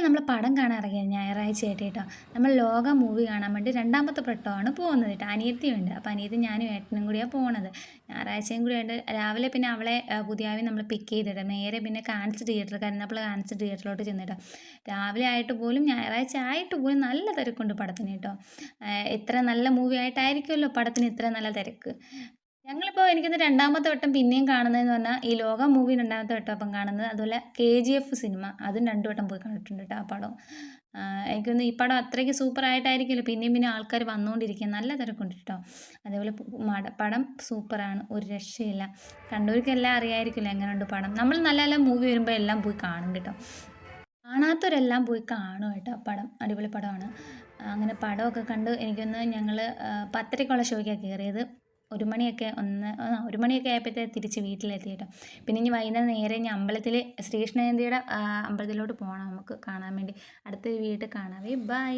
നമ്മൾ പടം കാണാൻ ഇറങ്ങിയത് ഞായറാഴ്ചയായിട്ട് കേട്ടോ. നമ്മൾ ലോക മൂവി കാണാൻ വേണ്ടി രണ്ടാമത്തെ വട്ടമാണ് പോകുന്നത് കേട്ടോ. അനിയത്തിയുണ്ട്. അപ്പോൾ അനിയത്തി ഞാനും ഏട്ടനും കൂടിയാണ് പോണത്. ഞായറാഴ്ചയും കൂടി ആയിട്ട് രാവിലെ പിന്നെ അവളെ പുതിയാവി നമ്മൾ പിക്ക് ചെയ്തിട്ട് നേരെ പിന്നെ കാൻസ് തിയേറ്റർ കരുനാഗപ്പള്ളി കാൻസ് തിയേറ്ററിലോട്ട് ചെന്നിട്ടോ. രാവിലെ ആയിട്ട് പോലും ഞായറാഴ്ച ആയിട്ട് പോലും നല്ല തിരക്കുണ്ട് പടത്തിന് കേട്ടോ. ഇത്ര നല്ല മൂവി ആയിട്ടായിരിക്കുമല്ലോ പടത്തിന് ഇത്ര നല്ല തിരക്ക്. ഞങ്ങളിപ്പോൾ എനിക്കൊന്ന് രണ്ടാമത്തെ വട്ടം പിന്നെയും കാണുന്നതെന്ന് പറഞ്ഞാൽ ഈ ലോക മൂവി രണ്ടാമത്തെ വട്ടം അപ്പം കാണുന്നത്. അതുപോലെ KGF സിനിമ അതും 2 വട്ടം പോയി കണ്ടിട്ടുണ്ട് കേട്ടോ ആ പടം. എനിക്കൊന്ന് ഈ പടം അത്രയ്ക്ക് സൂപ്പറായിട്ടായിരിക്കുമല്ലോ പിന്നെയും പിന്നെ ആൾക്കാർ വന്നുകൊണ്ടിരിക്കുക. നല്ല തിരക്കുണ്ട് കേട്ടോ. അതേപോലെ പടം സൂപ്പറാണ്, ഒരു രക്ഷയില്ല. കണ്ടവർക്കെല്ലാം അറിയായിരിക്കുമല്ലോ എങ്ങനെയുണ്ട് പടം. നമ്മൾ നല്ല നല്ല മൂവി വരുമ്പോൾ എല്ലാം പോയി കാണും കേട്ടോ. കാണാത്തവരെല്ലാം പോയി കാണും കേട്ടോ. പടം അടിപൊളി പടമാണ്. അങ്ങനെ പടമൊക്കെ കണ്ട് എനിക്കൊന്ന് ഞങ്ങൾ 10:30ക്കുള്ള ഷോയ്ക്കാണ് കയറിയത്. 1 മണിയൊക്കെ 1 മണിയൊക്കെ ആയപ്പോഴത്തേക്ക് തിരിച്ച് വീട്ടിലെത്തി കേട്ടോ. പിന്നെ ഇനി വൈകുന്നേരം നേരെ ഇനി അമ്പലത്തിൽ ശ്രീകൃഷ്ണ ജയന്തിയുടെ അമ്പലത്തിലോട്ട് പോകണം നമുക്ക് കാണാൻ വേണ്ടി. അടുത്ത വീട്ടിൽ കാണാവേ. ബൈ.